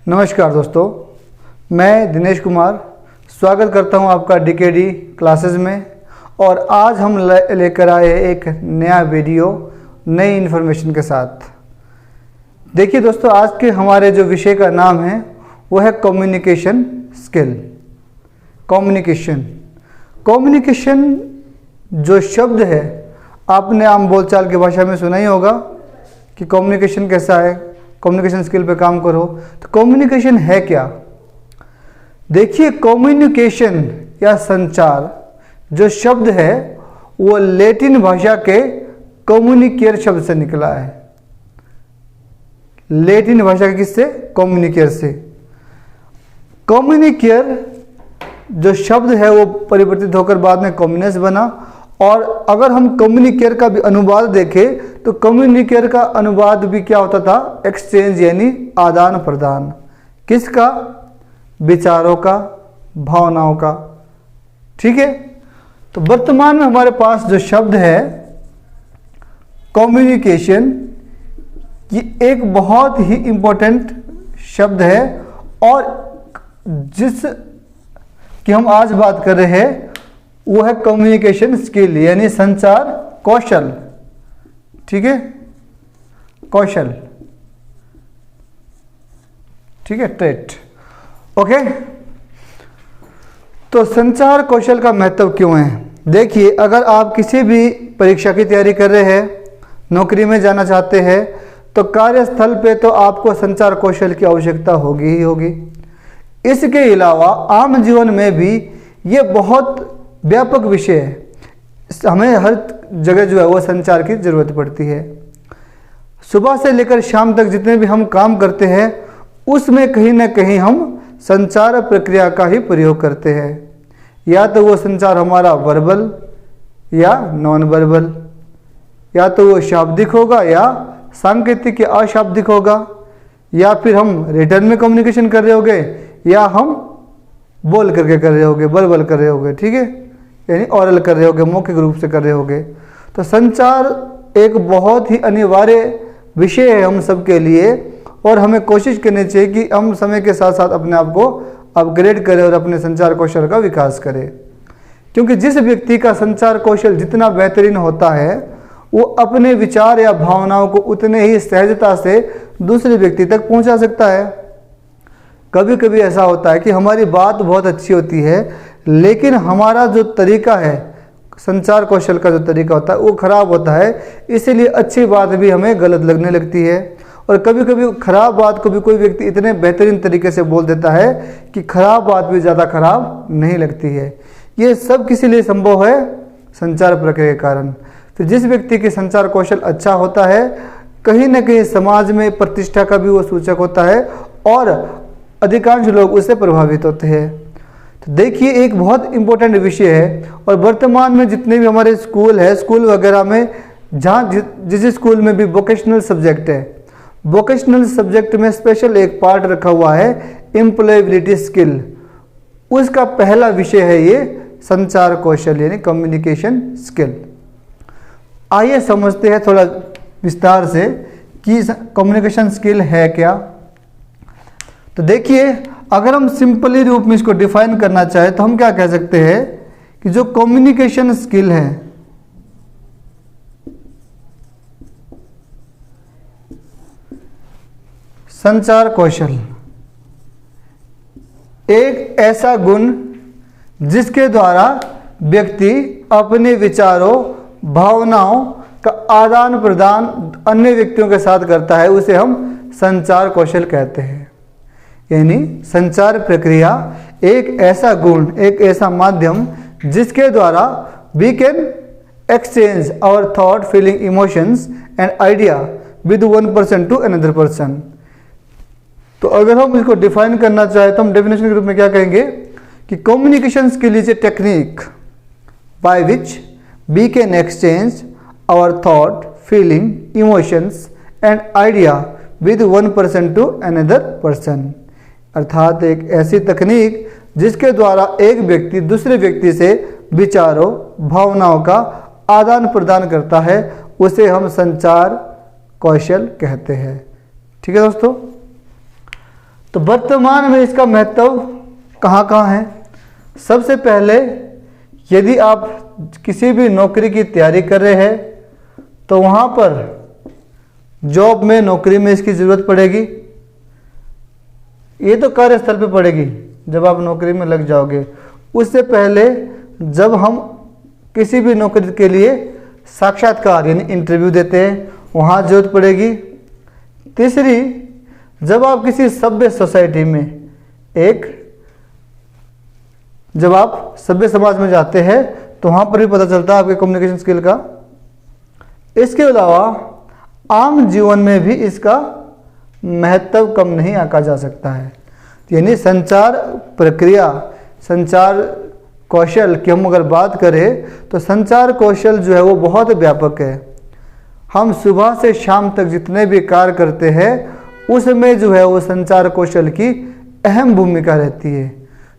नमस्कार दोस्तों, मैं दिनेश कुमार स्वागत करता हूं आपका डीकेडी क्लासेस में। और आज हम लेकर आए एक नया वीडियो नई इन्फॉर्मेशन के साथ। देखिए दोस्तों, आज के हमारे जो विषय का नाम है वो है कम्युनिकेशन स्किल। कम्युनिकेशन जो शब्द है आपने आम बोलचाल की भाषा में सुना ही होगा कि कम्युनिकेशन कैसा है, कम्युनिकेशन स्किल पे काम करो। तो कम्युनिकेशन है क्या? देखिए, कम्युनिकेशन या संचार जो शब्द है वो लैटिन भाषा के कम्युनिकेयर शब्द से निकला है। लैटिन भाषा के किससे? कम्युनिकेयर से। कम्युनिकेयर जो शब्द है वो परिवर्तित होकर बाद में कम्युनिस्ट बना। और अगर हम कम्युनिकेयर का भी अनुवाद देखें तो कम्युनिकेयर का अनुवाद भी क्या होता था? एक्सचेंज, यानी आदान प्रदान। किसका? विचारों का, भावनाओं का। ठीक है। तो वर्तमान में हमारे पास जो शब्द है कम्युनिकेशन, ये एक बहुत ही इंपॉर्टेंट शब्द है और जिस की हम आज बात कर रहे हैं वो है कम्युनिकेशन स्किल, यानी संचार कौशल। ठीक है, कौशल। ठीक है, ट्रेट। ओके। तो संचार कौशल का महत्व क्यों है? देखिए, अगर आप किसी भी परीक्षा की तैयारी कर रहे हैं, नौकरी में जाना चाहते हैं, तो कार्यस्थल पे तो आपको संचार कौशल की आवश्यकता होगी ही होगी। इसके अलावा आम जीवन में भी ये बहुत व्यापक विषय है। हमें हर जगह जो है वो संचार की ज़रूरत पड़ती है। सुबह से लेकर शाम तक जितने भी हम काम करते हैं उसमें कहीं ना कहीं हम संचार प्रक्रिया का ही प्रयोग करते हैं। या तो वो संचार हमारा वर्बल या नॉन वर्बल, या तो वो शाब्दिक होगा या सांकेतिक या अशाब्दिक होगा, या फिर हम रिटर्न में कम्युनिकेशन कर रहे होंगे या हम बोल करके कर रहे होंगे, वर्बल कर रहे होंगे। ठीक है, यानी ओरल कर रहे होंगे, मौखिक रूप से कर रहे होंगे। तो संचार एक बहुत ही अनिवार्य विषय है हम सब के लिए और हमें कोशिश करनी चाहिए कि हम समय के साथ साथ अपने आप को अपग्रेड करें और अपने संचार कौशल का विकास करें। क्योंकि जिस व्यक्ति का संचार कौशल जितना बेहतरीन होता है वो अपने विचार या भावनाओं को उतने ही सहजता से दूसरे व्यक्ति तक पहुंचा सकता है। कभी कभी ऐसा होता है कि हमारी बात बहुत अच्छी होती है लेकिन हमारा जो तरीका है, संचार कौशल का जो तरीका होता है वो खराब होता है, इसीलिए अच्छी बात भी हमें गलत लगने लगती है। और कभी कभी खराब बात को भी कोई व्यक्ति इतने बेहतरीन तरीके से बोल देता है कि खराब बात भी ज़्यादा खराब नहीं लगती है। ये सब किसी लिए संभव है? संचार प्रक्रिया के कारण। फिर जिस व्यक्ति के संचार कौशल अच्छा होता है कहीं ना कहीं समाज में प्रतिष्ठा का भी वो सूचक होता है और अधिकांश लोग उससे प्रभावित होते हैं। तो देखिए, एक बहुत इम्पोर्टेंट विषय है और वर्तमान में जितने भी हमारे स्कूल है, स्कूल वगैरह में जहाँ जिस स्कूल में भी वोकेशनल सब्जेक्ट है, वोकेशनल सब्जेक्ट में स्पेशल एक पार्ट रखा हुआ है एम्प्लॉयबिलिटी स्किल। उसका पहला विषय है ये संचार कौशल, यानी कम्युनिकेशन स्किल। आइए समझते हैं थोड़ा विस्तार से कि कम्युनिकेशन स्किल है क्या। तो देखिए, अगर हम सिंपली रूप में इसको डिफाइन करना चाहें तो हम क्या कह सकते हैं कि जो कम्युनिकेशन स्किल है संचार कौशल एक ऐसा गुण जिसके द्वारा व्यक्ति अपने विचारों, भावनाओं का आदान प्रदान अन्य व्यक्तियों के साथ करता है, उसे हम संचार कौशल कहते हैं। यानी संचार प्रक्रिया एक ऐसा गुण, एक ऐसा माध्यम जिसके द्वारा we can exchange our thought, feeling, emotions and idea with one person to another person. तो अगर हम इसको डिफाइन करना चाहें तो हम डेफिनेशन के रूप में क्या कहेंगे कि communication skill is a technique by which we can exchange our thought, feeling, emotions and idea with one person to another person. अर्थात एक ऐसी तकनीक जिसके द्वारा एक व्यक्ति दूसरे व्यक्ति से विचारों, भावनाओं का आदान प्रदान करता है, उसे हम संचार कौशल कहते हैं। ठीक है दोस्तों। तो वर्तमान में इसका महत्व कहाँ कहाँ है? सबसे पहले यदि आप किसी भी नौकरी की तैयारी कर रहे हैं तो वहाँ पर जॉब में, नौकरी में इसकी ज़रूरत पड़ेगी। ये तो कार्यस्थल पे पड़ेगी जब आप नौकरी में लग जाओगे। उससे पहले जब हम किसी भी नौकरी के लिए साक्षात्कार यानी इंटरव्यू देते हैं, वहाँ ज़रूरत पड़ेगी। तीसरी, जब आप किसी सभ्य सोसाइटी में जब आप सभ्य समाज में जाते हैं तो वहाँ पर भी पता चलता है आपके कम्युनिकेशन स्किल का। इसके अलावा आम जीवन में भी इसका महत्व कम नहीं आंका जा सकता है। यानी संचार प्रक्रिया, संचार कौशल की हम अगर बात करें तो संचार कौशल जो है वो बहुत व्यापक है। हम सुबह से शाम तक जितने भी कार्य करते हैं उसमें जो है वो संचार कौशल की अहम भूमिका रहती है।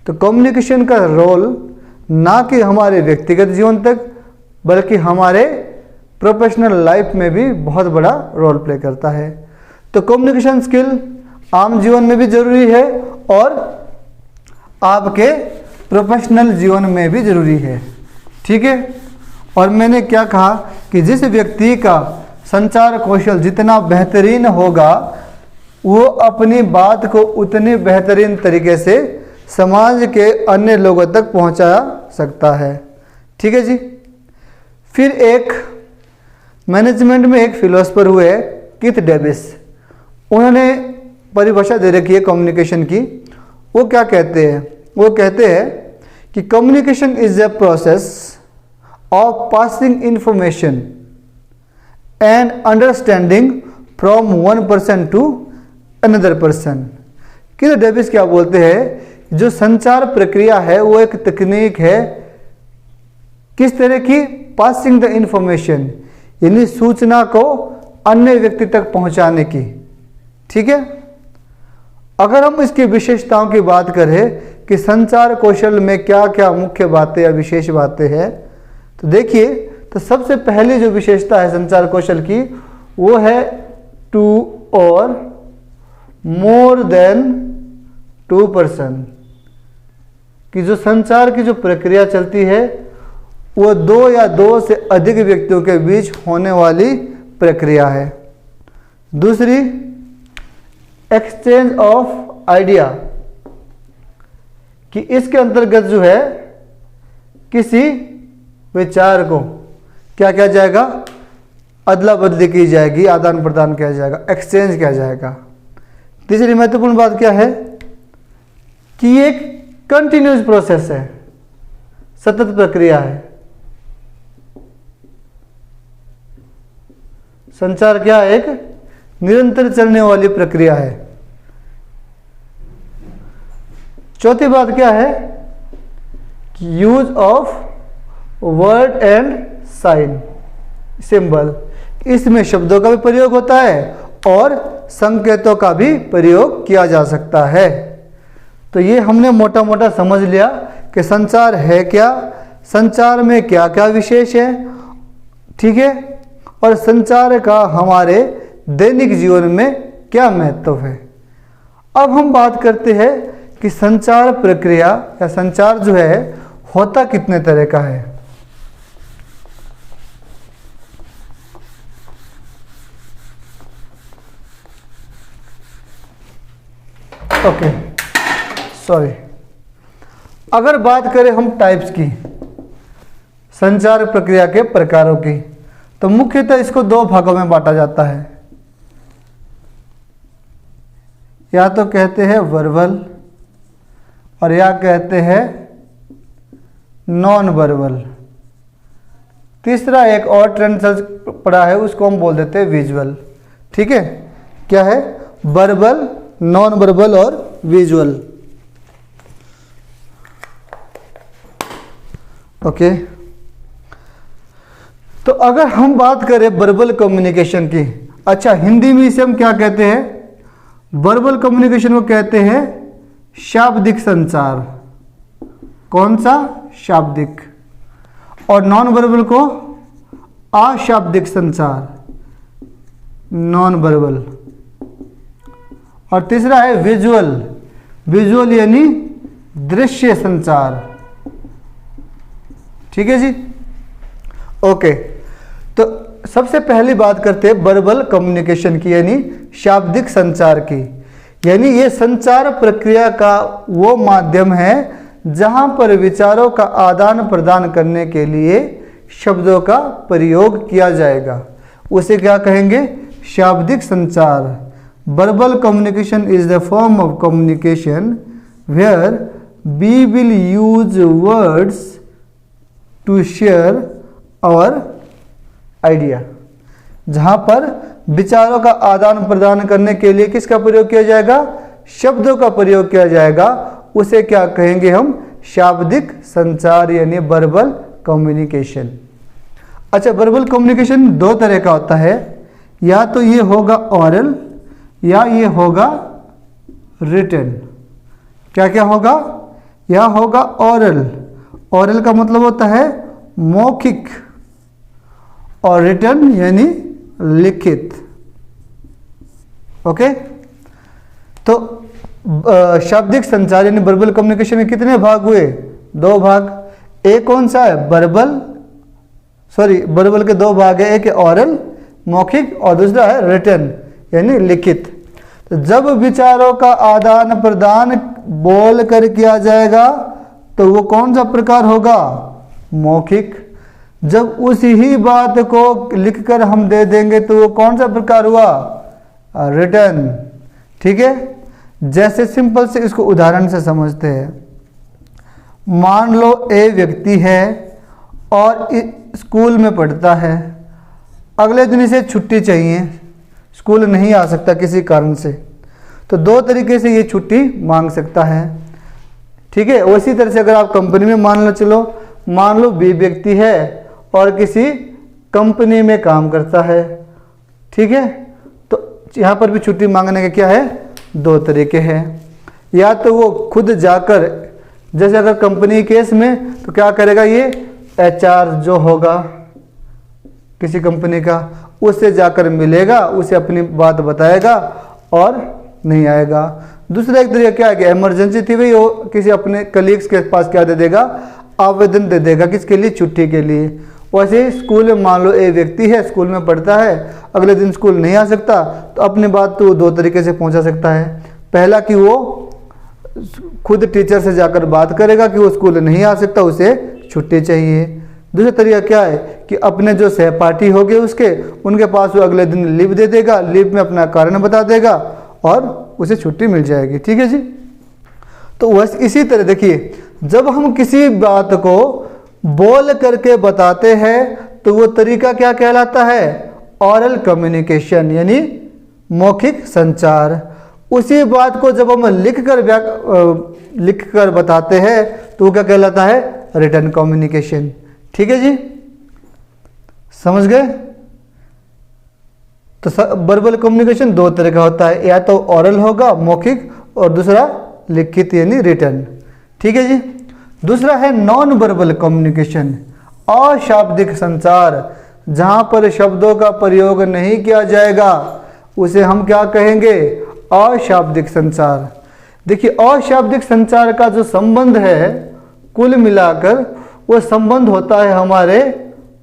तो कम्युनिकेशन का रोल ना कि हमारे व्यक्तिगत जीवन तक बल्कि हमारे प्रोफेशनल लाइफ में भी बहुत बड़ा रोल प्ले करता है। तो कम्युनिकेशन स्किल आम जीवन में भी ज़रूरी है और आपके प्रोफेशनल जीवन में भी ज़रूरी है। ठीक है। और मैंने क्या कहा कि जिस व्यक्ति का संचार कौशल जितना बेहतरीन होगा वो अपनी बात को उतनी बेहतरीन तरीके से समाज के अन्य लोगों तक पहुंचा सकता है। ठीक है जी। फिर एक मैनेजमेंट में एक फिलोसफर हुए कीथ डेविस, उन्होंने परिभाषा दे रखी है कम्युनिकेशन की। वो क्या कहते हैं? वो कहते हैं कि communication is a process of passing information and understanding from one person to another person. Keith Davis क्या बोलते हैं? जो संचार प्रक्रिया है वो एक तकनीक है, किस तरह की? पासिंग द इंफॉर्मेशन, यानी सूचना को अन्य व्यक्ति तक पहुंचाने की। ठीक है। अगर हम इसकी विशेषताओं की बात करें कि संचार कौशल में क्या क्या मुख्य बातें या विशेष बातें हैं, तो देखिए, तो सबसे पहली जो विशेषता है संचार कौशल की वो है टू और मोर देन टू पर्सन, कि जो संचार की जो प्रक्रिया चलती है वो दो या दो से अधिक व्यक्तियों के बीच होने वाली प्रक्रिया है। दूसरी, एक्सचेंज ऑफ आइडिया, कि इसके अंतर्गत जो है किसी विचार को क्या किया जाएगा? अदला बदली की जाएगी, आदान प्रदान किया जाएगा, एक्सचेंज किया जाएगा। तीसरी महत्वपूर्ण बात क्या है कि ये एक कंटिन्यूस प्रोसेस है, सतत प्रक्रिया है। संचार क्या है? एक निरंतर चलने वाली प्रक्रिया है। चौथी बात क्या है कि use of word and sign symbol, इसमें शब्दों का भी प्रयोग होता है और संकेतों का भी प्रयोग किया जा सकता है। तो ये हमने मोटा मोटा समझ लिया कि संचार है क्या, संचार में क्या क्या विशेष है। ठीक है। और संचार का हमारे दैनिक जीवन में क्या महत्व है। अब हम बात करते हैं कि संचार प्रक्रिया या संचार जो है होता कितने तरह का है। Okay, sorry. अगर बात करें हम टाइप्स की, संचार प्रक्रिया के प्रकारों की, तो मुख्यतः इसको दो भागों में बांटा जाता है। या तो कहते हैं वर्बल और या कहते हैं नॉन वर्बल। तीसरा एक और ट्रेंड पड़ा है, उसको हम बोल देते हैं विजुअल। ठीक है। क्या है? वर्बल, नॉन वर्बल और विजुअल। ओके। तो अगर हम बात करें वर्बल कम्युनिकेशन की, अच्छा हिंदी में इसे हम क्या कहते हैं? वर्बल कम्युनिकेशन को कहते हैं शाब्दिक संचार। कौन सा? शाब्दिक। और नॉन वर्बल को अशाब्दिक संचार, नॉन वर्बल। और तीसरा है विजुअल विजुअल यानी दृश्य संचार। ठीक है जी, ओके। तो सबसे पहली बात करते हैं वर्बल कम्युनिकेशन की, यानी शाब्दिक संचार की। यानी ये संचार प्रक्रिया का वो माध्यम है जहां पर विचारों का आदान प्रदान करने के लिए शब्दों का प्रयोग किया जाएगा, उसे क्या कहेंगे? शाब्दिक संचार। Verbal communication is the form of communication where we will use words to share our idea. जहां पर विचारों का आदान प्रदान करने के लिए किसका प्रयोग किया जाएगा? शब्दों का प्रयोग किया जाएगा, उसे क्या कहेंगे हम? शाब्दिक संचार यानी वर्बल कम्युनिकेशन। अच्छा, वर्बल कम्युनिकेशन दो तरह का होता है, या तो ये होगा ऑरल या ये होगा रिटन। क्या क्या होगा? या होगा ऑरल। ऑरल का मतलब होता है मौखिक, और रिटन यानी लिखित। ओके, तो शाब्दिक संचार यानी वर्बल कम्युनिकेशन में कितने भाग हुए? दो भाग। एक कौन सा है? वर्बल के दो भाग है, एक है ऑरल मौखिक और दूसरा है रिटन यानी लिखित। तो जब विचारों का आदान प्रदान बोल कर किया जाएगा तो वो कौन सा प्रकार होगा? मौखिक। जब उसी ही बात को लिखकर हम दे देंगे तो वो कौन सा प्रकार हुआ? रिटन। ठीक है, जैसे सिंपल से इसको उदाहरण से समझते हैं। मान लो ए व्यक्ति है और स्कूल में पढ़ता है, अगले दिन इसे छुट्टी चाहिए, स्कूल नहीं आ सकता किसी कारण से, तो दो तरीके से ये छुट्टी मांग सकता है। ठीक है, उसी तरह से अगर आप कंपनी में मान लो बी व्यक्ति है और किसी कंपनी में काम करता है। ठीक है, तो यहाँ पर भी छुट्टी मांगने के क्या है? दो तरीके हैं। या तो वो खुद जाकर, जैसे अगर कंपनी केस में तो क्या करेगा? ये HR जो होगा किसी कंपनी का, उससे जाकर मिलेगा, उसे अपनी बात बताएगा और नहीं आएगा। दूसरा एक तरीका क्या है कि इमरजेंसी थी भाई, वो किसी अपने कलीग्स के पास क्या दे देगा? आवेदन दे देगा। किसके लिए? छुट्टी के लिए। वैसे ही स्कूल में मान लो एक व्यक्ति है, स्कूल में पढ़ता है, अगले दिन स्कूल नहीं आ सकता, तो अपनी बात तो दो तरीके से पहुंचा सकता है। पहला कि वो खुद टीचर से जाकर बात करेगा कि वो स्कूल नहीं आ सकता, उसे छुट्टी चाहिए। दूसरा तरीका क्या है कि अपने जो सहपाठी हो गए उनके पास वो अगले दिन लीव दे देगा, लीव में अपना कारण बता देगा और उसे छुट्टी मिल जाएगी। ठीक है जी, तो बस इसी तरह देखिए, जब हम किसी बात को बोल करके बताते हैं तो वो तरीका क्या कहलाता है? ऑरल कम्युनिकेशन यानी मौखिक संचार। उसी बात को जब हम लिख कर बताते हैं तो वो क्या कहलाता है? Written communication. ठीक है जी, समझ गए? तो वर्बल कम्युनिकेशन दो तरह का होता है, या तो ऑरल होगा मौखिक और दूसरा लिखित यानी रिटन। ठीक है जी। दूसरा है नॉन वर्बल कम्युनिकेशन, अशाब्दिक संचार, जहां पर शब्दों का प्रयोग नहीं किया जाएगा उसे हम क्या कहेंगे? अशाब्दिक संचार। देखिए, अशाब्दिक संचार का जो संबंध है कुल मिलाकर वो संबंध होता है हमारे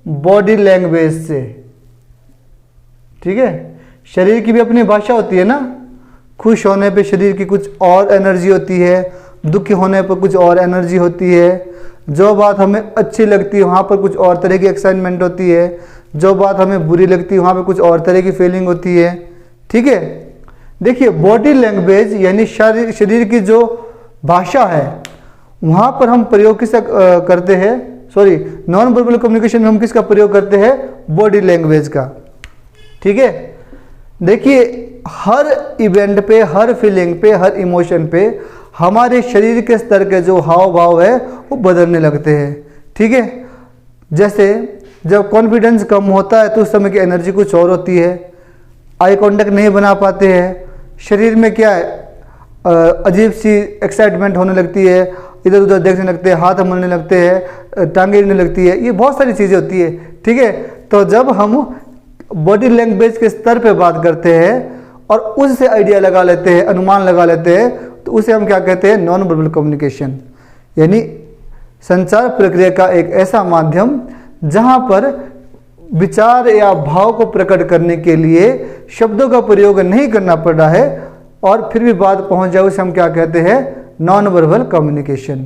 बॉडी लैंग्वेज से। ठीक है, शरीर की भी अपनी भाषा होती है ना। खुश होने पे शरीर की कुछ और एनर्जी होती है, दुखी होने पर कुछ और एनर्जी होती है। जो बात हमें अच्छी लगती है वहाँ पर कुछ और तरह की एक्साइटमेंट होती है, जो बात हमें बुरी लगती है वहाँ पर कुछ और तरह की फीलिंग होती है। ठीक है, देखिए बॉडी लैंग्वेज यानी शरीर की जो भाषा है वहाँ पर हम प्रयोग किसका करते हैं? नॉन वर्बल कम्युनिकेशन में हम किसका प्रयोग करते हैं? बॉडी लैंग्वेज का। ठीक है, देखिए हर इवेंट पे, हर फीलिंग पे, हर इमोशन पे हमारे शरीर के स्तर के जो हाव भाव है वो बदलने लगते हैं। ठीक है, जैसे जब कॉन्फिडेंस कम होता है तो उस समय की एनर्जी कुछ और होती है, आई कांटेक्ट नहीं बना पाते हैं, शरीर में क्या है अजीब सी एक्साइटमेंट होने लगती है, इधर उधर देखने लगते हैं, हाथ मलने लगते हैं, टांगे हिलने लगती है, ये बहुत सारी चीज़ें होती है। ठीक है, तो जब हम बॉडी लैंग्वेज के स्तर पे बात करते हैं और उससे आइडिया लगा लेते हैं, अनुमान लगा लेते हैं, तो उसे हम क्या कहते हैं, नॉन वर्बल कम्युनिकेशन। यानी संचार प्रक्रिया का एक ऐसा माध्यम जहां पर विचार या भाव को प्रकट करने के लिए शब्दों का प्रयोग नहीं करना पड़ रहा है और फिर भी बात पहुंच जाए, उसे हम क्या कहते हैं, नॉन वर्बल कम्युनिकेशन।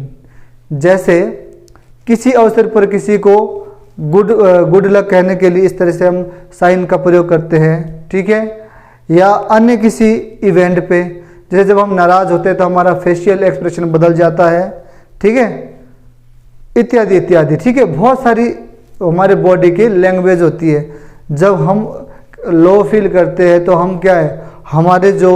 जैसे किसी अवसर पर किसी को गुड लक कहने के लिए इस तरह से हम साइन का प्रयोग करते हैं, ठीक है। या अन्य किसी इवेंट पे, जैसे जब हम नाराज़ होते हैं तो हमारा फेशियल एक्सप्रेशन बदल जाता है, ठीक है, इत्यादि इत्यादि, ठीक है। बहुत सारी हमारे बॉडी की लैंग्वेज होती है। जब हम लो फील करते हैं तो हम क्या है, हमारे जो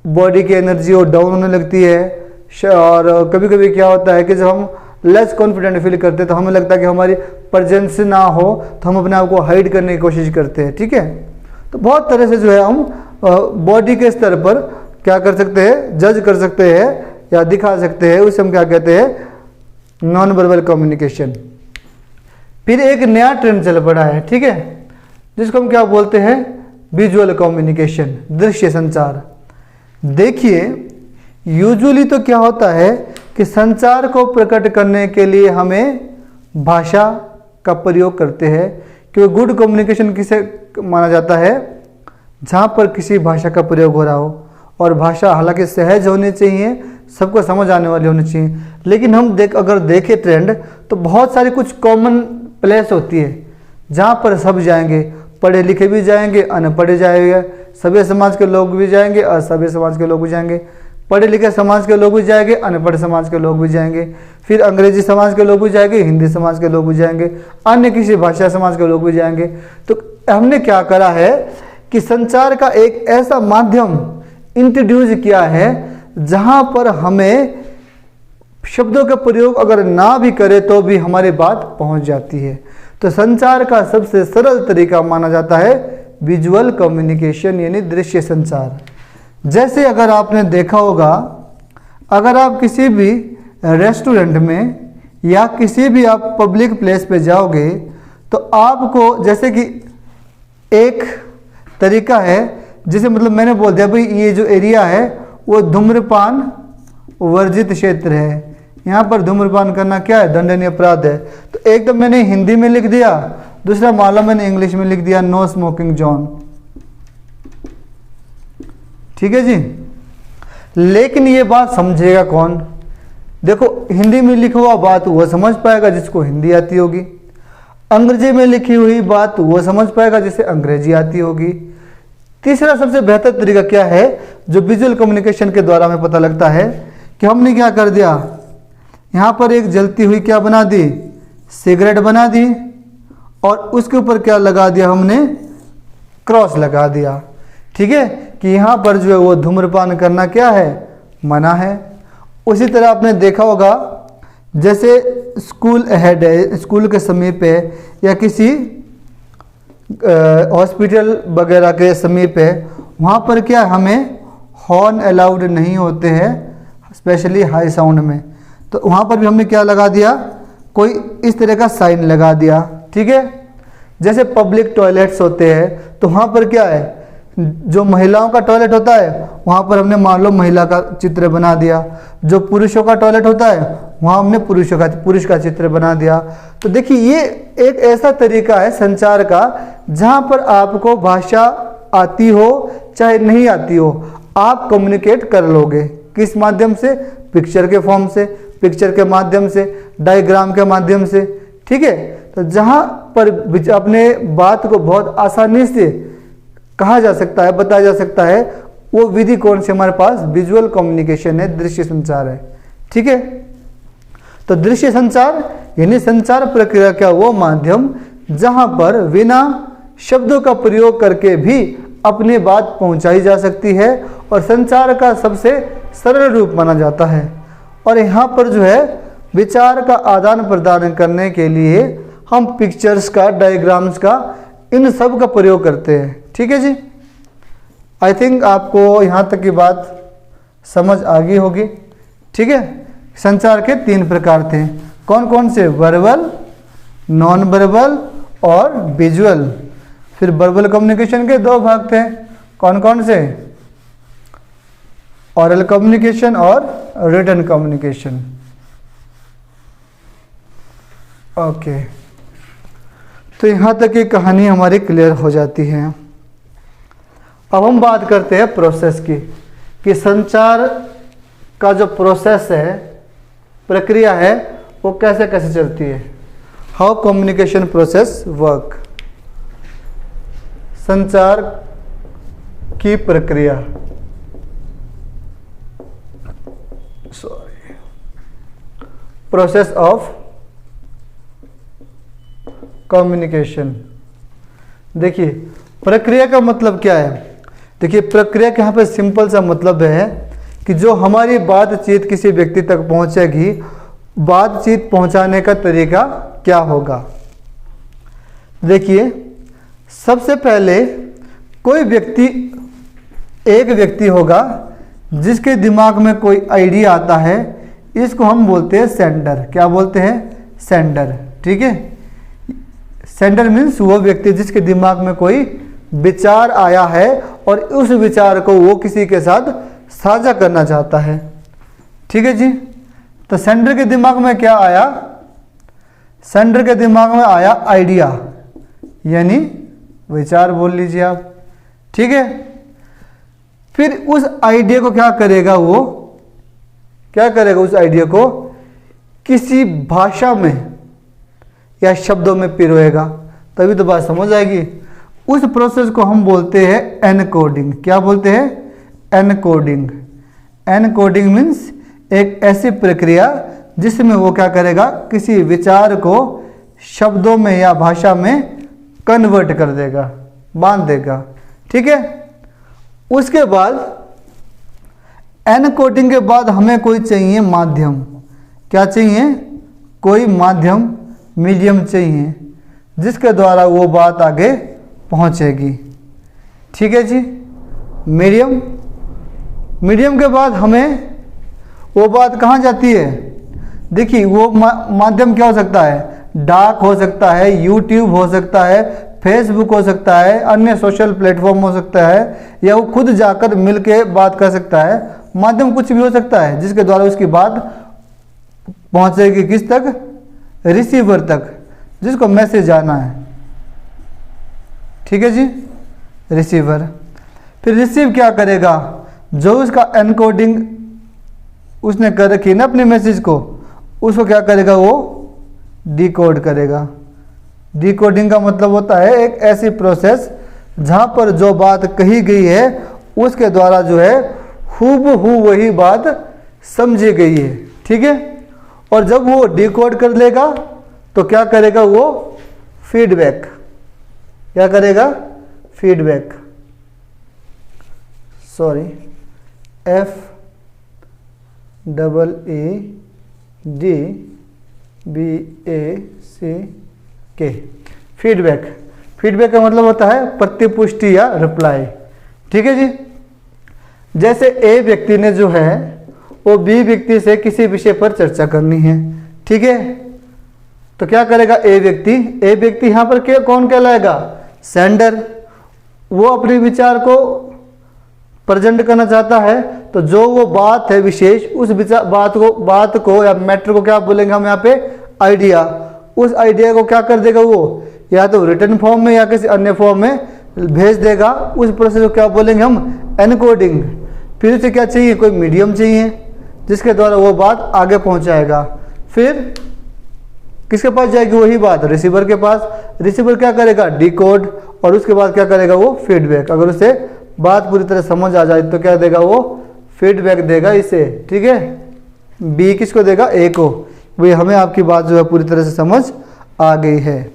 बॉडी की एनर्जी वो डाउन होने लगती है। और कभी कभी क्या होता है कि जब हम लेस कॉन्फिडेंट फील करते हैं तो हमें लगता है कि हमारी प्रेजेंस ना हो तो हम अपने आप को हाइड करने की कोशिश करते हैं, ठीक है। तो बहुत तरह से जो है हम बॉडी के स्तर पर क्या कर सकते हैं, जज कर सकते हैं या दिखा सकते हैं, उसे हम क्या कहते हैं, नॉन वर्बल कम्युनिकेशन। फिर एक नया ट्रेंड चल पड़ा है, ठीक है, जिसको हम क्या बोलते हैं, विजुअल कम्युनिकेशन, दृश्य संचार। देखिए यूजुअली तो क्या होता है कि संचार को प्रकट करने के लिए हमें भाषा का प्रयोग करते हैं, क्योंकि गुड कम्युनिकेशन किसे माना जाता है, जहाँ पर किसी भाषा का प्रयोग हो रहा हो। और भाषा हालांकि सहज होनी चाहिए, सबको समझ आने वाली होनी चाहिए। लेकिन हम अगर देखें ट्रेंड तो बहुत सारी कुछ कॉमन प्लेस होती है जहाँ पर सब जाएंगे, पढ़े लिखे भी जाएंगे, अनपढ़े जाएंगे, सभ्य समाज के लोग भी जाएंगे, असभ्य समाज के लोग भी जाएंगे, पढ़े लिखे समाज के लोग भी जाएंगे, अनपढ़ समाज के लोग भी जाएंगे, फिर अंग्रेजी समाज के लोग भी जाएंगे, हिंदी समाज के लोग भी जाएंगे, अन्य किसी भाषा समाज के लोग भी जाएंगे। तो हमने क्या करा है कि संचार का एक ऐसा माध्यम इंट्रोड्यूस किया है जहां पर हमें शब्दों का प्रयोग अगर ना भी करें तो भी हमारी बात पहुंच जाती है। तो संचार का सबसे सरल तरीका माना जाता है विजुअल कम्युनिकेशन, यानी दृश्य संचार। जैसे अगर आपने देखा होगा, अगर आप किसी भी रेस्टोरेंट में या किसी भी आप पब्लिक प्लेस पे जाओगे तो आपको, जैसे कि एक तरीका है, जैसे मतलब मैंने बोल दिया भाई ये जो एरिया है वो धूम्रपान वर्जित क्षेत्र है, यहाँ पर धूम्रपान करना क्या है, दंडनीय अपराध है। तो एक तो मैंने हिंदी में लिख दिया, दूसरा माला मैंने इंग्लिश में लिख दिया, नो स्मोकिंग जोन, ठीक है जी। लेकिन ये बात समझेगा कौन? देखो हिंदी में लिखा हुआ बात वो समझ पाएगा जिसको हिंदी आती होगी, अंग्रेजी में लिखी हुई बात वो समझ पाएगा जिसे अंग्रेजी आती होगी। तीसरा सबसे बेहतर तरीका क्या है, जो विजुअल कम्युनिकेशन के द्वारा हमें पता लगता है, कि हमने क्या कर दिया, यहाँ पर एक जलती हुई क्या बना दी, सिगरेट बना दी, और उसके ऊपर क्या लगा दिया हमने, क्रॉस लगा दिया, ठीक है, कि यहाँ पर जो है वो धूम्रपान करना क्या है, मना है। उसी तरह आपने देखा होगा, जैसे स्कूल अहेड है, स्कूल के समीप है, या किसी हॉस्पिटल वगैरह के समीप है, वहाँ पर क्या हमें हॉर्न अलाउड नहीं होते हैं, स्पेशली हाई साउंड में। तो वहाँ पर भी हमने क्या लगा दिया, कोई इस तरह का साइन लगा दिया, ठीक है। जैसे पब्लिक टॉयलेट्स होते हैं तो वहाँ पर क्या है, जो महिलाओं का टॉयलेट होता है वहाँ पर हमने मान लो महिला का चित्र बना दिया, जो पुरुषों का टॉयलेट होता है वहाँ हमने पुरुष का चित्र बना दिया। तो देखिए ये एक ऐसा तरीका है संचार का जहाँ पर आपको भाषा आती हो चाहे नहीं आती हो, आप कम्युनिकेट कर लोगे। किस माध्यम से? पिक्चर के फॉर्म से, पिक्चर के माध्यम से, डायग्राम के माध्यम से, ठीक है। तो जहाँ पर अपने बात को बहुत आसानी से कहा जा सकता है, बताया जा सकता है, वो विधि कौन सी हमारे पास, विजुअल कम्युनिकेशन है, दृश्य संचार है, ठीक है। तो दृश्य संचार यानी संचार प्रक्रिया का वो माध्यम जहां पर बिना शब्दों का प्रयोग करके भी अपनी बात पहुंचाई जा सकती है और संचार का सबसे सरल रूप माना जाता है। और यहाँ पर जो है विचार का आदान प्रदान करने के लिए हम पिक्चर्स का, डायग्राम्स का, इन सब का प्रयोग करते हैं, ठीक है जी। आई थिंक आपको यहाँ तक की बात समझ आ गई होगी, ठीक है। संचार के 3 प्रकार थे, कौन कौन से? वर्बल, नॉन वर्बल और विजुअल। फिर वर्बल कम्युनिकेशन के 2 भाग थे, कौन कौन से? ऑरल कम्युनिकेशन और रिटन कम्युनिकेशन। ओके, तो यहाँ तक ये कहानी हमारी क्लियर हो जाती है। अब हम बात करते हैं प्रोसेस की, कि संचार का जो प्रोसेस है, प्रक्रिया है, वो कैसे कैसे चलती है। हाउ कम्युनिकेशन प्रोसेस वर्क, संचार की प्रक्रिया, सॉरी, प्रोसेस ऑफ कम्युनिकेशन। देखिए प्रक्रिया का मतलब क्या है। देखिए प्रक्रिया के यहाँ पे सिंपल सा मतलब है कि जो हमारी बातचीत किसी व्यक्ति तक पहुँचेगी, बातचीत पहुँचाने का तरीका क्या होगा। देखिए सबसे पहले कोई व्यक्ति, एक व्यक्ति होगा जिसके दिमाग में कोई आइडिया आता है, इसको हम बोलते हैं सेंडर। क्या बोलते हैं? सेंडर। ठीक है, सेंडर मीन्स वो व्यक्ति जिसके दिमाग में कोई विचार आया है और उस विचार को वो किसी के साथ साझा करना चाहता है। ठीक है जी, तो सेंडर के दिमाग में क्या आया? सेंडर के दिमाग में आया आइडिया, यानी विचार बोल लीजिए आप। ठीक है, फिर उस आइडिया को क्या करेगा, वो क्या करेगा, उस आइडिया को किसी भाषा में या शब्दों में पिरोएगा, तभी तो बात समझ आएगी। उस प्रोसेस को हम बोलते हैं एनकोडिंग। क्या बोलते हैं? एनकोडिंग। एनकोडिंग मीन्स एक ऐसी प्रक्रिया जिसमें वो क्या करेगा, किसी विचार को शब्दों में या भाषा में कन्वर्ट कर देगा, बांध देगा। ठीक है, उसके बाद एनकोडिंग के बाद हमें कोई चाहिए माध्यम। क्या चाहिए? कोई माध्यम, मीडियम चाहिए, जिसके द्वारा वो बात आगे पहुंचेगी। ठीक है जी, मीडियम। मीडियम के बाद हमें वो बात कहाँ जाती है? देखिए वो माध्यम क्या हो सकता है? डाक हो सकता है, यूट्यूब हो सकता है, फेसबुक हो सकता है, अन्य सोशल प्लेटफॉर्म हो सकता है, या वो खुद जाकर मिल के बात कर सकता है। माध्यम कुछ भी हो सकता है जिसके द्वारा उसकी बात पहुंचेगी किस तक? रिसीवर तक, जिसको मैसेज जाना है। ठीक है जी, रिसीवर। फिर रिसीव क्या करेगा? जो उसका एनकोडिंग उसने कर रखी है ना अपने मैसेज को, उसको क्या करेगा? वो डिकोड करेगा। डिकोडिंग का मतलब होता है एक ऐसी प्रोसेस जहाँ पर जो बात कही गई है उसके द्वारा जो है हूबहू वही बात समझी गई है। ठीक है, और जब वो डिकोड कर लेगा तो क्या करेगा? वो फीडबैक। क्या करेगा? Feedback. Sorry, FEEDBACK, feedback. Feedback का मतलब होता है प्रतिपुष्टि या रिप्लाई। ठीक है जी, जैसे ए व्यक्ति ने जो है वो बी व्यक्ति से किसी विषय पर चर्चा करनी है। ठीक है, तो क्या करेगा? ए व्यक्ति यहाँ पर कौन कहलाएगा? सेंडर। वो अपने विचार को प्रेजेंट करना चाहता है, तो जो वो बात है विशेष, उस विचार बात को या मैटर को क्या बोलेंगे हम यहाँ पे? आइडिया। उस आइडिया को क्या कर देगा? वो या तो रिटन फॉर्म में या किसी अन्य फॉर्म में भेज देगा। उस प्रोसेस को क्या बोलेंगे हम? एनकोडिंग। फिर उसे क्या चाहिए? कोई मीडियम चाहिए जिसके द्वारा वो बात आगे पहुंचाएगा। फिर किसके पास जाएगी वही बात? रिसीवर के पास। रिसीवर क्या करेगा? डिकोड। और उसके बाद क्या करेगा? वो फीडबैक। अगर उसे बात पूरी तरह समझ आ जाए तो क्या देगा? वो फीडबैक देगा इसे। ठीक है, बी किसको देगा? ए को। भाई हमें आपकी बात जो है पूरी तरह से समझ आ गई है।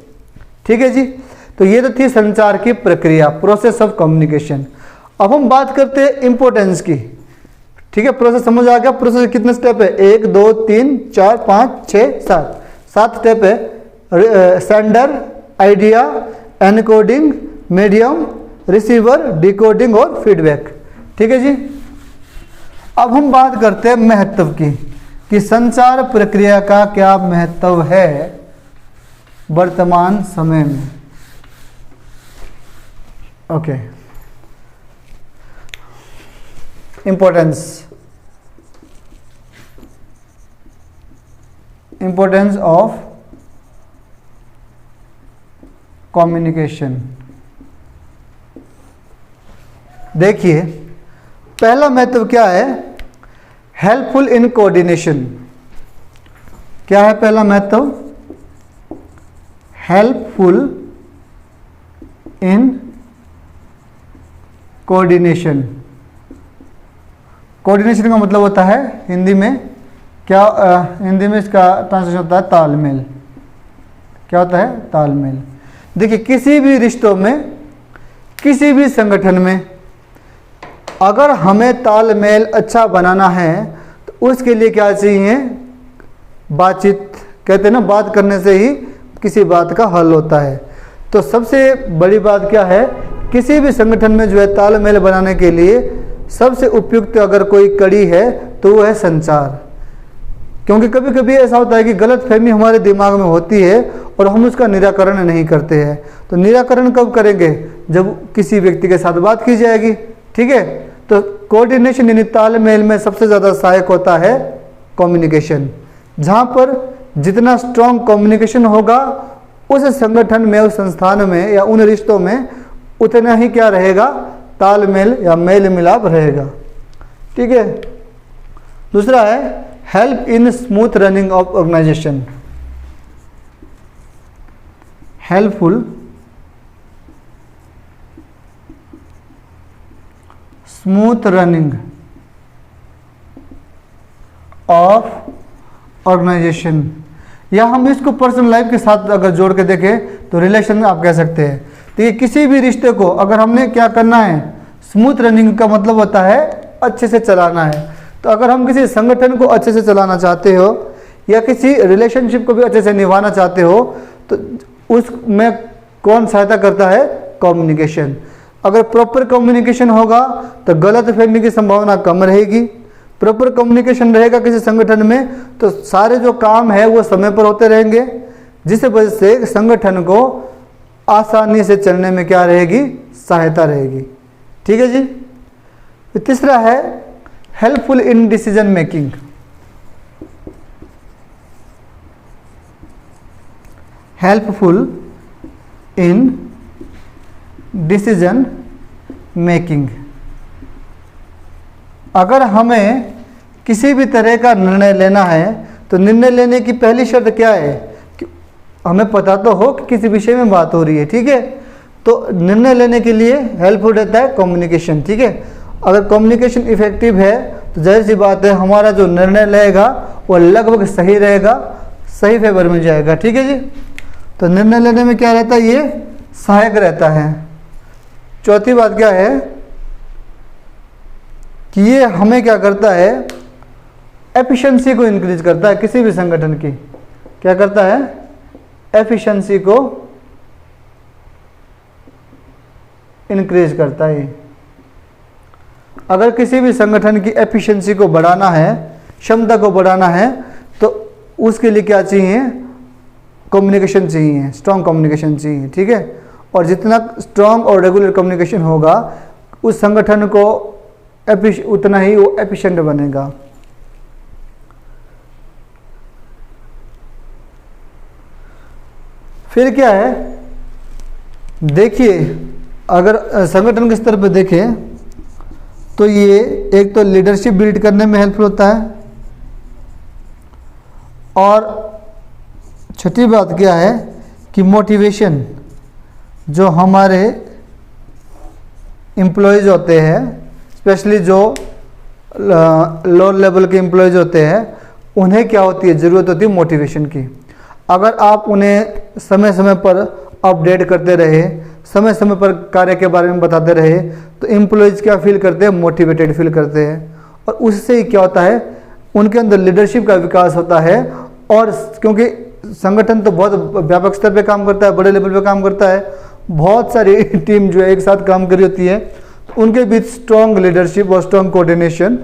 ठीक है जी, तो ये तो थी संचार की प्रक्रिया, प्रोसेस ऑफ कम्युनिकेशन। अब हम बात करते हैं इंपॉर्टेंस की। ठीक है, प्रोसेस समझ आ गया। प्रोसेस कितने स्टेप है? 1 2 3 4 5 6 7, 7 स्टेप है। Sender, idea, encoding, medium, receiver, decoding और फीडबैक। ठीक है जी, अब हम बात करते हैं महत्व की, कि संचार प्रक्रिया का क्या महत्व है वर्तमान समय में। Okay, importance importance of communication. देखिए पहला महत्व क्या है, हेल्पफुल इन कोऑर्डिनेशन। क्या है पहला महत्व, हेल्पफुल इन कोऑर्डिनेशन। कोऑर्डिनेशन का मतलब होता है हिंदी में क्या, हिंदी में इसका ट्रांसलेशन होता है तालमेल। क्या होता है, तालमेल। देखिए किसी भी रिश्तों में, किसी भी संगठन में अगर हमें तालमेल अच्छा बनाना है तो उसके लिए क्या चाहिए, बातचीत। कहते हैं ना, बात करने से ही किसी बात का हल होता है। तो सबसे बड़ी बात क्या है, किसी भी संगठन में जो है तालमेल बनाने के लिए सबसे उपयुक्त अगर कोई कड़ी है तो वो है संचार। क्योंकि कभी कभी ऐसा होता है कि गलतफहमी हमारे दिमाग में होती है और हम उसका निराकरण नहीं करते हैं। तो निराकरण कब करेंगे, जब किसी व्यक्ति के साथ बात की जाएगी। ठीक है, तो कोऑर्डिनेशन यानी तालमेल में सबसे ज़्यादा सहायक होता है कम्युनिकेशन। जहाँ पर जितना स्ट्रॉन्ग कम्युनिकेशन होगा उस संगठन में, उस संस्थान में या उन रिश्तों में उतना ही क्या रहेगा, तालमेल या मेल मिलाप रहेगा। ठीक है। दूसरा है help in smooth running of organisation. Helpful smooth running of organisation, या हम इसको पर्सनल लाइफ के साथ अगर जोड़ के देखें तो रिलेशन आप कह सकते हैं। तो ये किसी भी रिश्ते को अगर हमने क्या करना है, स्मूथ रनिंग का मतलब होता है अच्छे से चलाना है। तो अगर हम किसी संगठन को अच्छे से चलाना चाहते हो या किसी रिलेशनशिप को भी अच्छे से निभाना चाहते हो तो उसमें कौन सहायता करता है, कम्युनिकेशन। अगर प्रॉपर कम्युनिकेशन होगा तो गलतफहमी की संभावना कम रहेगी। प्रॉपर कम्युनिकेशन रहेगा किसी संगठन में तो सारे जो काम है वो समय पर होते रहेंगे, जिस वजह से संगठन को आसानी से चलने में क्या रहेगी, सहायता रहेगी। ठीक है जी। तीसरा है helpful in decision making. Helpful in decision making, अगर हमें किसी भी तरह का निर्णय लेना है तो निर्णय लेने की पहली शर्त क्या है कि हमें पता तो हो कि किसी विषय में बात हो रही है। ठीक है, तो निर्णय लेने के लिए हेल्पफुल रहता है कम्युनिकेशन। ठीक है, अगर कम्युनिकेशन इफेक्टिव है तो जाहिर सी बात है हमारा जो निर्णय लेगा वो लगभग सही रहेगा, सही फेवर में जाएगा। ठीक है जी, तो निर्णय लेने में क्या रहता है, ये सहायक रहता है। चौथी बात क्या है कि ये हमें क्या करता है, एफिशिएंसी को इंक्रीज करता है। किसी भी संगठन की क्या करता है, एफिशिएंसी को इंक्रीज करता है। अगर किसी भी संगठन की एफिशिएंसी को बढ़ाना है, क्षमता को बढ़ाना है तो उसके लिए क्या चाहिए, कम्युनिकेशन चाहिए, स्ट्रॉन्ग कम्युनिकेशन चाहिए। ठीक है, और जितना स्ट्रॉन्ग और रेगुलर कम्युनिकेशन होगा उस संगठन को उतना ही वो एफिशिएंट बनेगा। फिर क्या है, देखिए अगर संगठन के स्तर पर देखें तो ये एक तो लीडरशिप बिल्ड करने में हेल्पफुल होता है, और छठी बात क्या है कि मोटिवेशन, जो हमारे एम्प्लॉयज़ होते हैं, स्पेशली जो लोअर लेवल के एम्प्लॉयज़ होते हैं, उन्हें क्या होती है, ज़रूरत होती है मोटिवेशन की। अगर आप उन्हें समय समय पर अपडेट करते रहे, समय समय पर कार्य के बारे में बताते रहे तो एम्प्लॉयज़ क्या फील करते हैं, मोटिवेटेड फील करते हैं, और उससे ही क्या होता है, उनके अंदर लीडरशिप का विकास होता है। और क्योंकि संगठन तो बहुत व्यापक स्तर पे काम करता है, बड़े लेवल पे काम करता है, बहुत सारी टीम जो है एक साथ काम कर रही होती है, तो उनके बीच स्ट्रॉन्ग लीडरशिप और स्ट्रॉन्ग कोऑर्डिनेशन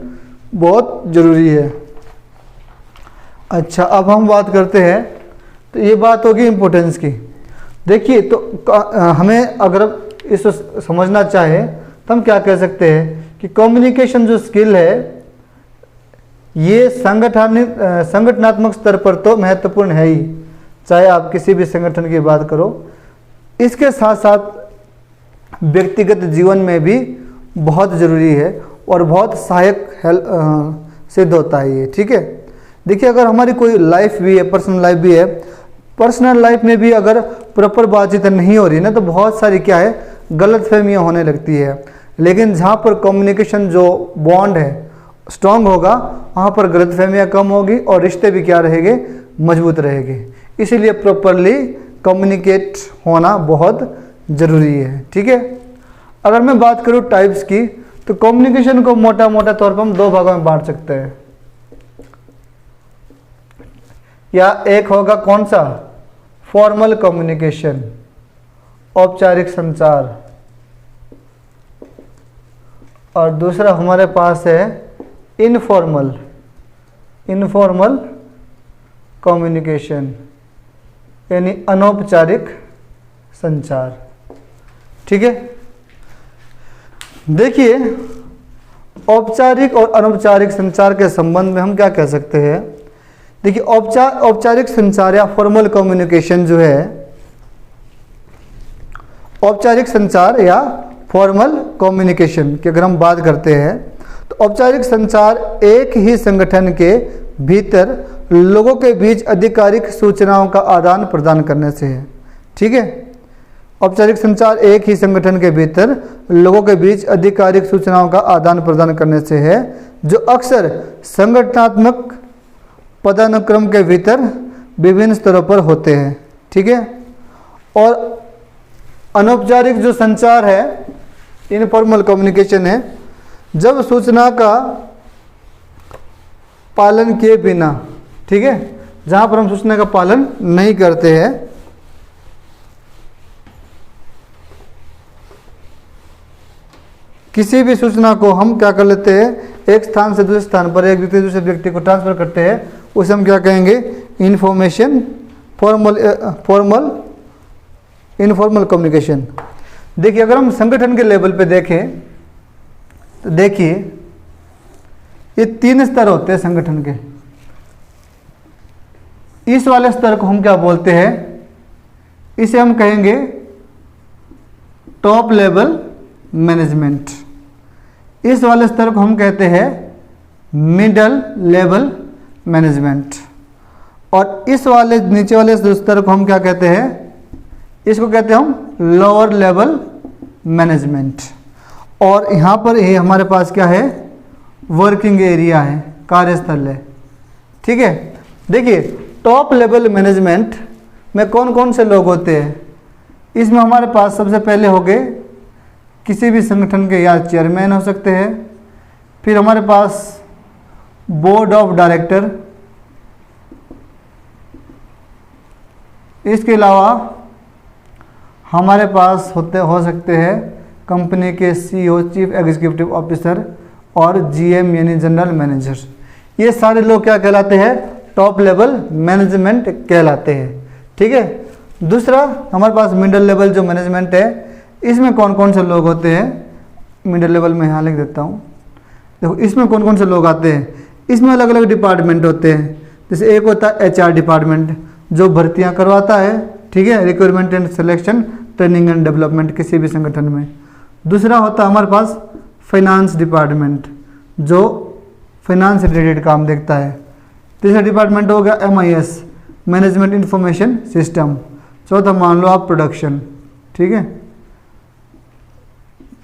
बहुत ज़रूरी है। अच्छा, अब हम बात करते हैं, तो ये बात होगी इम्पोर्टेंस की। देखिए तो हमें अगर इसको समझना चाहे तो हम क्या कह सकते हैं कि कम्युनिकेशन जो स्किल है ये संगठनात्मक स्तर पर तो महत्वपूर्ण है ही, चाहे आप किसी भी संगठन की बात करो। इसके साथ साथ व्यक्तिगत जीवन में भी बहुत ज़रूरी है और बहुत सहायक सिद्ध होता है ये, ठीक है। देखिए, अगर हमारी कोई लाइफ भी है, पर्सनल लाइफ भी है, पर्सनल लाइफ में भी अगर प्रॉपर बातचीत नहीं हो रही ना, तो बहुत सारी क्या है, गलतफहमियां होने लगती है। लेकिन जहाँ पर कम्युनिकेशन जो बॉन्ड है स्ट्रांग होगा, वहाँ पर गलतफहमियां कम होगी और रिश्ते भी क्या रहेंगे, मजबूत रहेंगे। इसीलिए प्रॉपरली कम्युनिकेट होना बहुत ज़रूरी है, ठीक है। अगर मैं बात करूँ टाइप्स की, तो कम्युनिकेशन को मोटा मोटा तौर पर हम दो भागों में बांट सकते हैं। या एक होगा कौन सा, फॉर्मल कम्युनिकेशन, औपचारिक संचार, और दूसरा हमारे पास है इनफॉर्मल कम्युनिकेशन, यानी अनौपचारिक संचार, ठीक है। देखिए, औपचारिक और अनौपचारिक संचार के संबंध में हम क्या कह सकते हैं। देखिए, औपचारिक संचार या फॉर्मल कम्युनिकेशन जो है, औपचारिक संचार या फॉर्मल कम्युनिकेशन की अगर हम बात करते हैं, तो औपचारिक संचार एक ही संगठन के भीतर लोगों के बीच आधिकारिक सूचनाओं का आदान प्रदान करने से है, ठीक है। औपचारिक संचार एक ही संगठन के भीतर लोगों के बीच आधिकारिक सूचनाओं का आदान प्रदान करने से है, जो अक्सर संगठनात्मक पदानुक्रम के भीतर विभिन्न स्तरों पर होते हैं, ठीक है। और अनौपचारिक जो संचार है, इनफॉर्मल कम्युनिकेशन है, जब सूचना का पालन किए बिना, ठीक है, जहां पर हम सूचना का पालन नहीं करते हैं, किसी भी सूचना को हम क्या कर लेते हैं, एक स्थान से दूसरे स्थान पर एक व्यक्ति से दूसरे व्यक्ति को ट्रांसफर करते हैं, उसे हम क्या कहेंगे, इनफॉर्मल कम्युनिकेशन। देखिए, अगर हम संगठन के लेवल पे देखें, तो देखिए ये 3 स्तर होते हैं संगठन के। इस वाले स्तर को हम क्या बोलते हैं, इसे हम कहेंगे टॉप लेवल मैनेजमेंट। इस वाले स्तर को हम कहते हैं मिडल लेवल मैनेजमेंट। और इस वाले नीचे वाले स्तर को हम क्या कहते हैं, इसको कहते हैं हम लोअर लेवल मैनेजमेंट। और यहाँ पर ये हमारे पास क्या है, वर्किंग एरिया है, कार्यस्थल है, ठीक है। देखिए, टॉप लेवल मैनेजमेंट में कौन कौन से लोग होते हैं, इसमें हमारे पास सबसे पहले हो गए किसी भी संगठन के या चेयरमैन हो सकते हैं, फिर हमारे पास बोर्ड ऑफ डायरेक्टर, इसके अलावा हमारे पास हो सकते हैं कंपनी के सीईओ, चीफ एग्जीक्यूटिव ऑफिसर, और जीएम यानी जनरल मैनेजर। ये सारे लोग क्या कहलाते हैं, टॉप लेवल मैनेजमेंट कहलाते हैं, ठीक है। दूसरा हमारे पास मिडिल लेवल जो मैनेजमेंट है, इसमें कौन कौन से लोग होते हैं, मिडिल लेवल में यहाँ लिख देता हूँ। देखो, इसमें कौन कौन से लोग आते हैं, इसमें अलग अलग डिपार्टमेंट होते हैं। जैसे एक होता है एचआर डिपार्टमेंट, जो भर्तियाँ करवाता है, ठीक है, recruitment and selection, training and development किसी भी संगठन में। दूसरा होता है हमारे पास फाइनेंस डिपार्टमेंट, जो फाइनेंस रिलेटेड काम देखता है। तीसरा डिपार्टमेंट हो गया MIS, मैनेजमेंट इंफॉर्मेशन सिस्टम। चौथा मान लो आप प्रोडक्शन, ठीक है।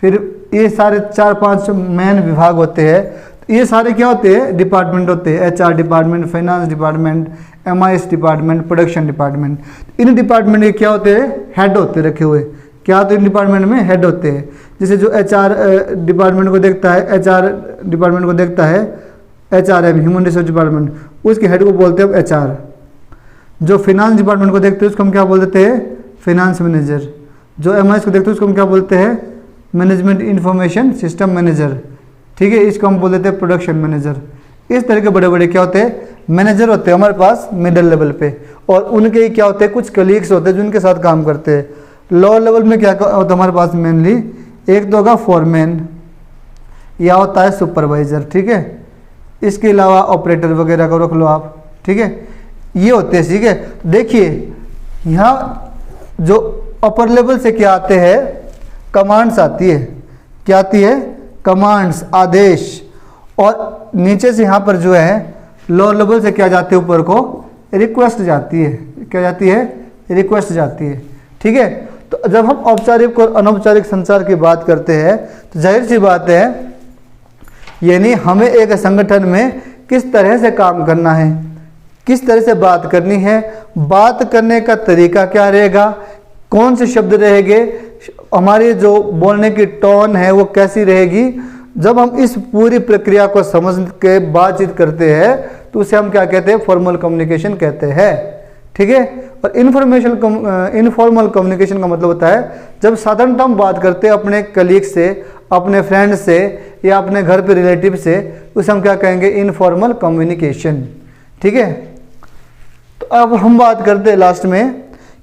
फिर ये सारे 4-5 मेन विभाग होते हैं। ये सारे क्या होते हैं, डिपार्टमेंट होते हैं, HR department, finance department, MIS department, production department. In department के क्या होते हैं, हेड होते रखे हुए। क्या होते हैं, इन डिपार्टमेंट में हेड होते हैं। जैसे जो HR डिपार्टमेंट को देखता है, HR डिपार्टमेंट को देखता है HRM, ह्यूमन रिसोर्स डिपार्टमेंट, उसके हेड को बोलते हैं HR। जो फाइनेंस डिपार्टमेंट को देखते हैं उसको हम क्या बोल देते हैं, फाइनेंस मैनेजर। जो MIS को देखते हैं उसको हम क्या बोलते हैं, मैनेजमेंट इंफॉर्मेशन सिस्टम मैनेजर, ठीक है। इसको हम बोल देते हैं प्रोडक्शन मैनेजर। इस तरह के बड़े बड़े क्या होते हैं, मैनेजर होते हैं हमारे पास मिडिल लेवल पे। और उनके ही क्या होते हैं, कुछ कलीग्स होते हैं जो उनके साथ काम करते हैं। लोअर लेवल में क्या होता है हमारे पास, मेनली एक तो होगा फोरमैन या होता है सुपरवाइजर, ठीक है। इसके अलावा ऑपरेटर वगैरह को रख लो आप, ठीक है। ये होते हैं, ठीक है। देखिए यहाँ जो अपर लेवल से क्या आते हैं, कमांड्स आती है, क्या आती है, कमांड्स, आदेश। और नीचे से यहाँ पर जो है लोअर लेवल से क्या जाते हैं, ऊपर को रिक्वेस्ट जाती है, क्या जाती है, रिक्वेस्ट जाती है, ठीक है। तो जब हम औपचारिक और अनौपचारिक संचार की बात करते हैं तो जाहिर सी बात है, यानी हमें एक संगठन में किस तरह से काम करना है, किस तरह से बात करनी है, बात करने का तरीका क्या रहेगा, कौन से शब्द रहेंगे, हमारी जो बोलने की टोन है वो कैसी रहेगी। जब हम इस पूरी प्रक्रिया को समझ के बातचीत करते हैं तो उसे हम क्या कहते हैं, फॉर्मल कम्युनिकेशन कहते हैं, ठीक है। और इनफॉर्मल कम्युनिकेशन का मतलब होता है जब साधारणतः हम बात करते हैं अपने कलीग से, अपने फ्रेंड से या अपने घर पे रिलेटिव से, उसे हम क्या कहेंगे, इनफॉर्मल कम्युनिकेशन, ठीक है। तो अब हम बात करते हैं लास्ट में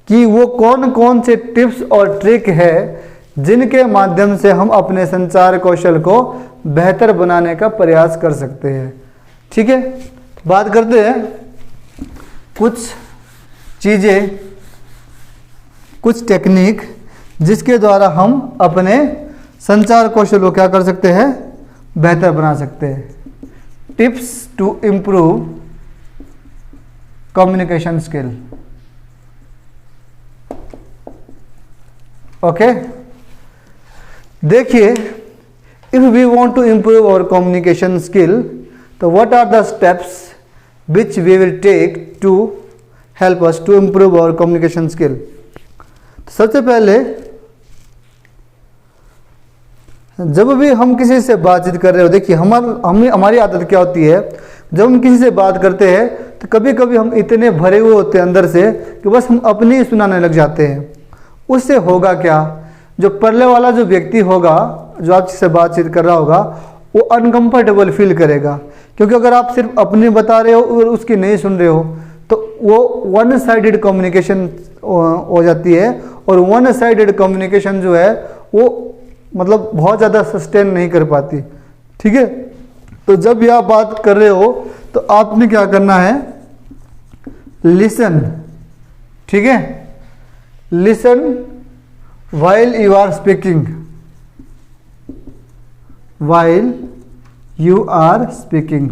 कि वो कौन कौन से टिप्स और ट्रिक है जिनके माध्यम से हम अपने संचार कौशल को बेहतर बनाने का प्रयास कर सकते हैं, ठीक है। बात करते हैं कुछ चीज़ें, कुछ टेक्निक जिसके द्वारा हम अपने संचार कौशल को क्या कर सकते हैं, बेहतर बना सकते हैं। Tips to improve communication skill, okay. देखिए, if we want to improve our communication skill, तो what are the steps which we will take to help us to improve our communication skill. सबसे पहले जब भी हम किसी से बातचीत कर रहे हो, देखिए हमारी आदत क्या होती है, जब हम किसी से बात करते हैं तो कभी कभी हम इतने भरे हुए होते हैं अंदर से कि बस हम अपनी ही सुनाने लग जाते हैं। उससे होगा क्या, जो पहले वाला जो व्यक्ति होगा, जो आपसे बातचीत कर रहा होगा, वो अनकंफर्टेबल फील करेगा, क्योंकि अगर आप सिर्फ अपनी बता रहे हो और उसकी नहीं सुन रहे हो तो वो वन साइडेड कम्युनिकेशन हो जाती है। और वन साइडेड कम्युनिकेशन जो है वो मतलब बहुत ज़्यादा सस्टेन नहीं कर पाती, ठीक है। तो जब भी आप बात कर रहे हो तो आपने क्या करना है, लिसन, ठीक है। Listen while you are speaking, while you are speaking।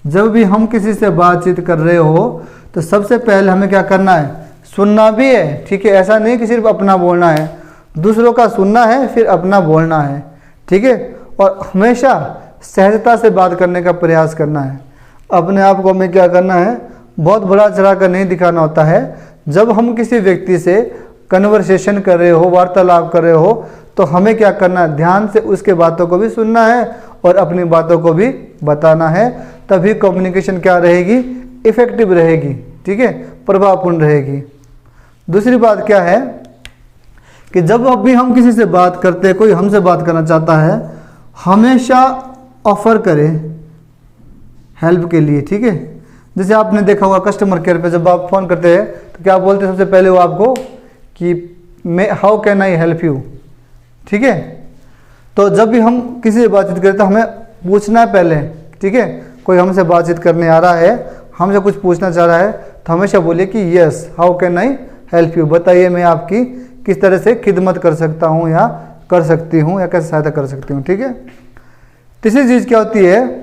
जब भी हम किसी से बातचीत कर रहे हो तो सबसे पहले हमें क्या करना है, सुनना भी है, ठीक है। ऐसा नहीं कि सिर्फ अपना बोलना है, दूसरों का सुनना है फिर अपना बोलना है, ठीक है। और हमेशा सहजता से बात करने का प्रयास करना है। अपने आप को हमें क्या करना है, बहुत बड़ा चढ़ा कर नहीं दिखाना होता है। जब हम किसी व्यक्ति से कन्वर्सेशन कर रहे हो, वार्तालाप कर रहे हो, तो हमें क्या करना है, ध्यान से उसके बातों को भी सुनना है और अपनी बातों को भी बताना है। तभी कम्युनिकेशन क्या रहेगी, इफेक्टिव रहेगी, ठीक है, प्रभावपूर्ण रहेगी। दूसरी बात क्या है कि जब भी हम किसी से बात करते हैं, कोई हमसे बात करना चाहता है, हमेशा ऑफर करें हेल्प के लिए, ठीक है। जैसे आपने देखा होगा कस्टमर केयर पे जब आप फ़ोन करते हैं तो क्या बोलते हैं सबसे पहले वो आपको कि मैं how can I help you, ठीक है। तो जब भी हम किसी से बातचीत करते तो हमें पूछना है पहले, ठीक है। कोई हमसे बातचीत करने आ रहा है, हमसे कुछ पूछना चाह रहा है, तो हमेशा बोलिए कि yes how can I help you, बताइए मैं आपकी किस तरह से खिदमत कर सकता हूँ या कर सकती हूँ या कैसे सहायता कर सकती हूँ, ठीक है। तीसरी चीज़ क्या होती है,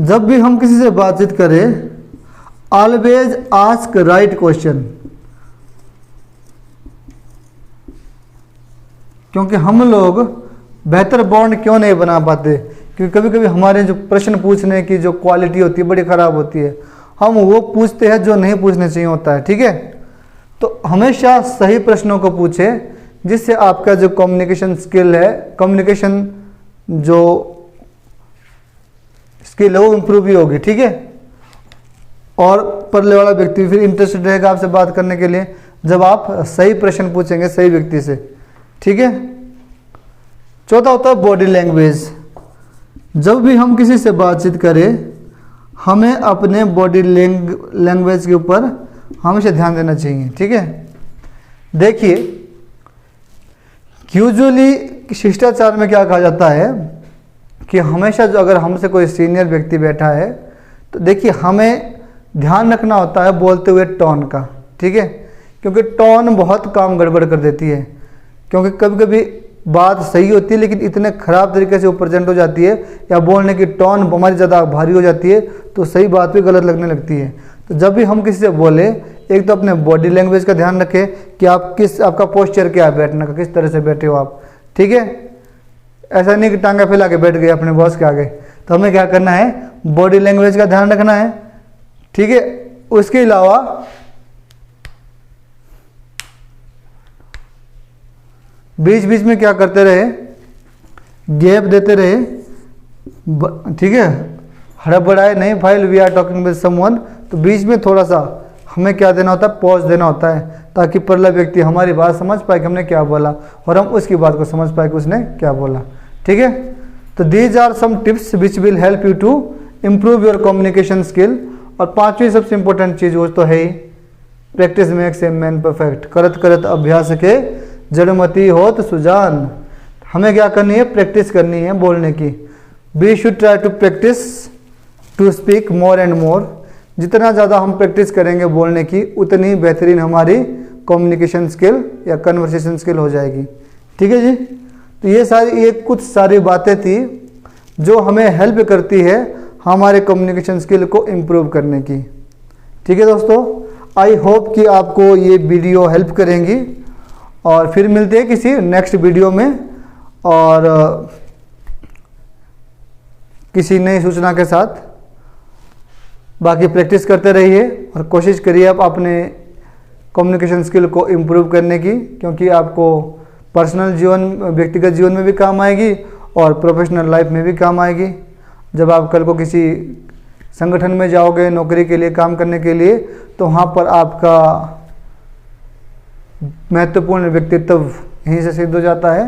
जब भी हम किसी से बातचीत करें ऑलवेज आस्क राइट क्वेश्चन, क्योंकि हम लोग बेहतर बॉन्ड क्यों नहीं बना पाते, क्योंकि कभी कभी हमारे जो प्रश्न पूछने की जो क्वालिटी होती है बड़ी ख़राब होती है। हम वो पूछते हैं जो नहीं पूछने चाहिए होता है, ठीक है। तो हमेशा सही प्रश्नों को पूछें जिससे आपका जो कम्युनिकेशन स्किल है, कम्युनिकेशन जो स्किल है वो इम्प्रूव भी होगी, ठीक है। और परले वाला व्यक्ति फिर इंटरेस्टेड रहेगा आपसे बात करने के लिए जब आप सही प्रश्न पूछेंगे सही व्यक्ति से, ठीक है। चौथा होता है बॉडी लैंग्वेज। जब भी हम किसी से बातचीत करें हमें अपने बॉडी लैंग्वेज के ऊपर हमेशा ध्यान देना चाहिए, ठीक है। देखिए यूजुअली शिष्टाचार में क्या कहा जाता है कि हमेशा जो अगर हमसे कोई सीनियर व्यक्ति बैठा है तो देखिए हमें ध्यान रखना होता है बोलते हुए टोन का, ठीक है, क्योंकि टोन बहुत काम गड़बड़ कर देती है। क्योंकि कभी कभी बात सही होती है लेकिन इतने ख़राब तरीके से वो प्रेजेंट हो जाती है या बोलने की टोन हमारी ज़्यादा भारी हो जाती है तो सही बात भी गलत लगने लगती है। तो जब भी हम किसी से बोले, एक तो अपने बॉडी लैंग्वेज का ध्यान रखें कि आपका पोस्चर क्या है बैठने का, किस तरह से बैठे हो आप, ठीक है। ऐसा नहीं कि टांगा फैला के बैठ गए अपने बॉस के आगे। तो हमें क्या करना है, बॉडी लैंग्वेज का ध्यान रखना है, ठीक है। उसके अलावा बीच बीच में क्या करते रहे, गैप देते रहे, ठीक है। हड़बड़ाए नहीं, while we are talking with someone, तो बीच में थोड़ा सा हमें क्या देना होता है, पॉज देना होता है, ताकि परला व्यक्ति हमारी बात समझ पाए कि हमने क्या बोला और हम उसकी बात को समझ पाए कि उसने क्या बोला, ठीक है। तो these are some tips which will help you to improve your communication skill. और पांचवी सबसे इंपॉर्टेंट चीज़ वो तो है ही, practice makes a man perfect. करत करत अभ्यास के जड़मती होत सुजान। हमें क्या करनी है, प्रैक्टिस करनी है बोलने की। We should try to practise to speak more and more. जितना ज़्यादा हम प्रैक्टिस करेंगे बोलने की उतनी बेहतरीन हमारी कम्युनिकेशन स्किल या कन्वर्सेशन स्किल हो जाएगी, ठीक है जी। तो ये कुछ सारी बातें थी जो हमें हेल्प करती है हमारे कम्युनिकेशन स्किल को इम्प्रूव करने की, ठीक है दोस्तों। आई होप कि आपको ये वीडियो हेल्प करेंगी और फिर मिलते हैं किसी नेक्स्ट वीडियो में और किसी नई सूचना के साथ। बाकी प्रैक्टिस करते रहिए और कोशिश करिए आप अपने कम्युनिकेशन स्किल को इम्प्रूव करने की, क्योंकि आपको पर्सनल जीवन, व्यक्तिगत जीवन में भी काम आएगी और प्रोफेशनल लाइफ में भी काम आएगी। जब आप कल को किसी संगठन में जाओगे नौकरी के लिए, काम करने के लिए, तो वहाँ पर आपका महत्वपूर्ण व्यक्तित्व यहीं से सिद्ध हो जाता है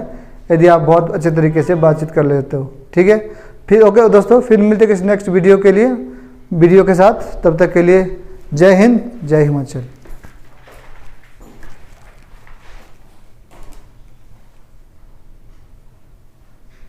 यदि आप बहुत अच्छे तरीके से बातचीत कर लेते हो, ठीक है। फिर ओके दोस्तों, फिर मिलते हैं किसी नेक्स्ट वीडियो के साथ। तब तक के लिए जय हिंद, जय हिमाचल।